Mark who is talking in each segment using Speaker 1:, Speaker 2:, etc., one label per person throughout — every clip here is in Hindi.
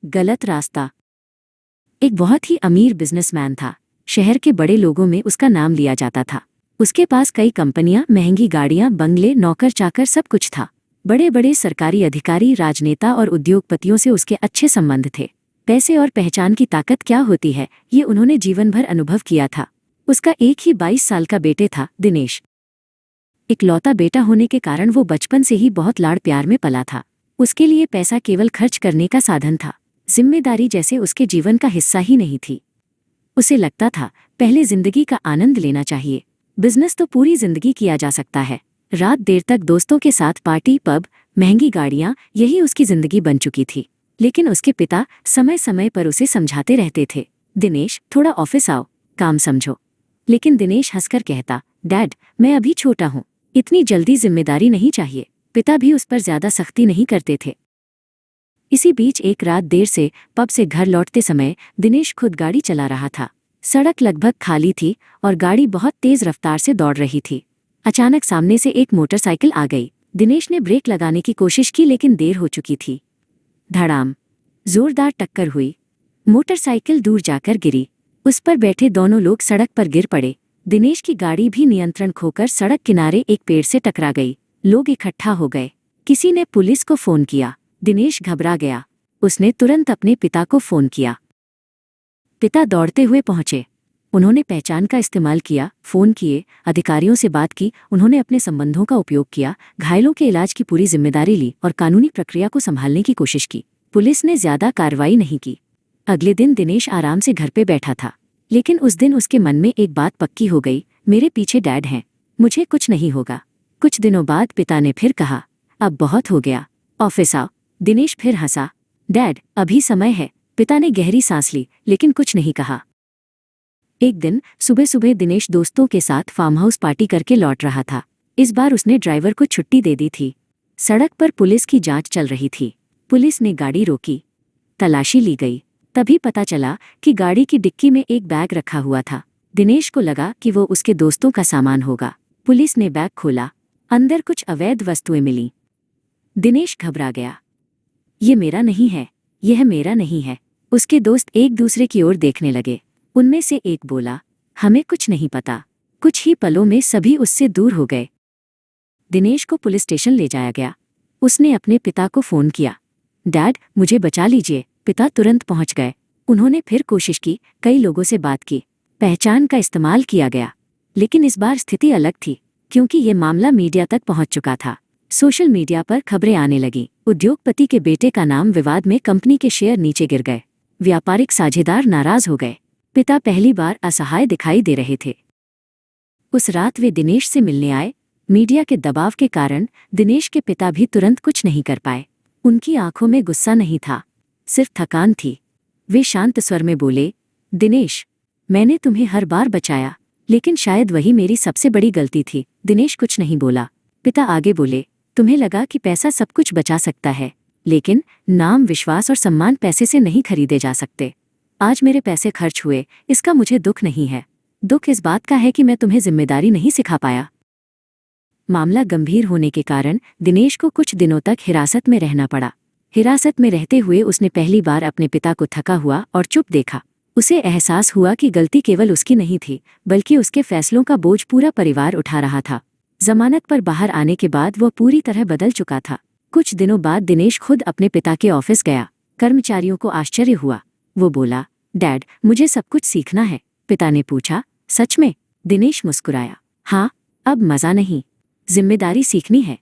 Speaker 1: गलत रास्ता। एक बहुत ही अमीर बिजनेसमैन था। शहर के बड़े लोगों में उसका नाम लिया जाता था। उसके पास कई कंपनियां, महंगी गाड़ियां, बंगले, नौकर चाकर सब कुछ था। बड़े बड़े सरकारी अधिकारी, राजनेता और उद्योगपतियों से उसके अच्छे संबंध थे। पैसे और पहचान की ताकत क्या होती है, ये उन्होंने जीवन भर अनुभव किया था। उसका एक ही 22 साल का बेटे था, दिनेश। इकलौता बेटा होने के कारण वो बचपन से ही बहुत लाड़ प्यार में पला था। उसके लिए पैसा केवल खर्च करने का साधन था, जिम्मेदारी जैसे उसके जीवन का हिस्सा ही नहीं थी। उसे लगता था पहले जिंदगी का आनंद लेना चाहिए, बिजनेस तो पूरी जिंदगी किया जा सकता है। रात देर तक दोस्तों के साथ पार्टी, पब, महंगी गाड़ियां, यही उसकी जिंदगी बन चुकी थी। लेकिन उसके पिता समय समय पर उसे समझाते रहते थे, दिनेश थोड़ा ऑफिस आओ, काम समझो। लेकिन दिनेश हंसकर कहता, डैड मैं अभी छोटा हूँ, इतनी जल्दी जिम्मेदारी नहीं चाहिए। पिता भी उस पर ज्यादा सख्ती नहीं करते थे। इसी बीच एक रात देर से पब से घर लौटते समय दिनेश खुद गाड़ी चला रहा था। सड़क लगभग खाली थी और गाड़ी बहुत तेज रफ्तार से दौड़ रही थी। अचानक सामने से एक मोटरसाइकिल आ गई। दिनेश ने ब्रेक लगाने की कोशिश की लेकिन देर हो चुकी थी। धड़ाम, जोरदार टक्कर हुई। मोटरसाइकिल दूर जाकर गिरी। उस पर बैठे दोनों लोग सड़क पर गिर पड़े। दिनेश की गाड़ी भी नियंत्रण खोकर सड़क किनारे एक पेड़ से टकरा गई। लोग इकट्ठा हो गए। किसी ने पुलिस को फोन किया। दिनेश घबरा गया। उसने तुरंत अपने पिता को फोन किया। पिता दौड़ते हुए पहुंचे। उन्होंने पहचान का इस्तेमाल किया, फोन किए, अधिकारियों से बात की। उन्होंने अपने संबंधों का उपयोग किया, घायलों के इलाज की पूरी जिम्मेदारी ली और कानूनी प्रक्रिया को संभालने की कोशिश की। पुलिस ने ज्यादा कार्रवाई नहीं की। अगले दिन दिनेश आराम से घर पे बैठा था। लेकिन उस दिन उसके मन में एक बात पक्की हो गई, मेरे पीछे डैड हैं, मुझे कुछ नहीं होगा। कुछ दिनों बाद पिता ने फिर कहा, अब बहुत हो गया, ऑफिस आओ। दिनेश फिर हंसा, डैड अभी समय है। पिता ने गहरी सांस ली लेकिन कुछ नहीं कहा। एक दिन सुबह सुबह दिनेश दोस्तों के साथ फार्म हाउस पार्टी करके लौट रहा था। इस बार उसने ड्राइवर को छुट्टी दे दी थी। सड़क पर पुलिस की जांच चल रही थी। पुलिस ने गाड़ी रोकी, तलाशी ली गई। तभी पता चला कि गाड़ी की डिक्की में एक बैग रखा हुआ था। दिनेश को लगा कि वो उसके दोस्तों का सामान होगा। पुलिस ने बैग खोला, अंदर कुछ अवैध वस्तुएं मिली। दिनेश घबरा गया, ये मेरा नहीं है, यह मेरा नहीं है। उसके दोस्त एक दूसरे की ओर देखने लगे। उनमें से एक बोला, हमें कुछ नहीं पता। कुछ ही पलों में सभी उससे दूर हो गए। दिनेश को पुलिस स्टेशन ले जाया गया। उसने अपने पिता को फोन किया, डैड मुझे बचा लीजिए। पिता तुरंत पहुंच गए। उन्होंने फिर कोशिश की, कई लोगों से बात की, पहचान का इस्तेमाल किया गया। लेकिन इस बार स्थिति अलग थी, क्योंकि ये मामला मीडिया तक पहुंच चुका था। सोशल मीडिया पर खबरें आने लगी। उद्योगपति के बेटे का नाम विवाद में, कंपनी के शेयर नीचे गिर गए। व्यापारिक साझेदार नाराज हो गए। पिता पहली बार असहाय दिखाई दे रहे थे। उस रात वे दिनेश से मिलने आए। मीडिया के दबाव के कारण दिनेश के पिता भी तुरंत कुछ नहीं कर पाए। उनकी आंखों में गुस्सा नहीं था, सिर्फ थकान थी। वे शांत स्वर में बोले, दिनेश मैंने तुम्हें हर बार बचाया, लेकिन शायद वही मेरी सबसे बड़ी गलती थी। दिनेश कुछ नहीं बोला। पिता आगे बोले, तुम्हें लगा कि पैसा सब कुछ बचा सकता है, लेकिन नाम, विश्वास और सम्मान पैसे से नहीं खरीदे जा सकते। आज मेरे पैसे खर्च हुए, इसका मुझे दुख नहीं है। दुख इस बात का है कि मैं तुम्हें जिम्मेदारी नहीं सिखा पाया। मामला गंभीर होने के कारण दिनेश को कुछ दिनों तक हिरासत में रहना पड़ा। हिरासत में रहते हुए उसने पहली बार अपने पिता को थका हुआ और चुप देखा। उसे एहसास हुआ कि गलती केवल उसकी नहीं थी, बल्कि उसके फैसलों का बोझ पूरा परिवार उठा रहा था। जमानत पर बाहर आने के बाद वह पूरी तरह बदल चुका था। कुछ दिनों बाद दिनेश खुद अपने पिता के ऑफिस गया। कर्मचारियों को आश्चर्य हुआ। वो बोला, डैड मुझे सब कुछ सीखना है। पिता ने पूछा, सच में? दिनेश मुस्कुराया, हाँ, अब मजा नहीं, जिम्मेदारी सीखनी है।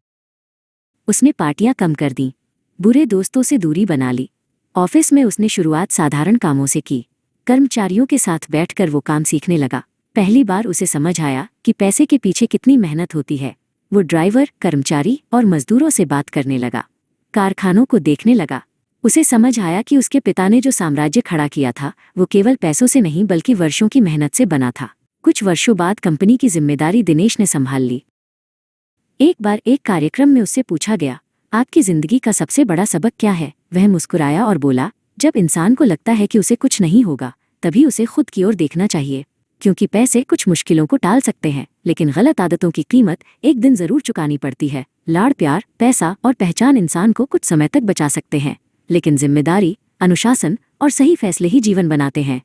Speaker 1: उसने पार्टियां कम कर दी, बुरे दोस्तों से दूरी बना ली। ऑफिस में उसने शुरुआत साधारण कामों से की। कर्मचारियों के साथ बैठकर वो काम सीखने लगा। पहली बार उसे समझ आया कि पैसे के पीछे कितनी मेहनत होती है। वो ड्राइवर, कर्मचारी और मजदूरों से बात करने लगा, कारखानों को देखने लगा। उसे समझ आया कि उसके पिता ने जो साम्राज्य खड़ा किया था, वो केवल पैसों से नहीं बल्कि वर्षों की मेहनत से बना था। कुछ वर्षों बाद कंपनी की जिम्मेदारी दिनेश ने संभाल ली। एक बार एक कार्यक्रम में उससे पूछा गया, आपकी जिंदगी का सबसे बड़ा सबक क्या है? वह मुस्कुराया और बोला, जब इंसान को लगता है कि उसे कुछ नहीं होगा, तभी उसे खुद की ओर देखना चाहिए। क्योंकि पैसे कुछ मुश्किलों को टाल सकते हैं, लेकिन गलत आदतों की कीमत एक दिन जरूर चुकानी पड़ती है। लाड़, प्यार, पैसा और पहचान इंसान को कुछ समय तक बचा सकते हैं, लेकिन जिम्मेदारी अनुशासन और सही फैसले ही जीवन बनाते हैं।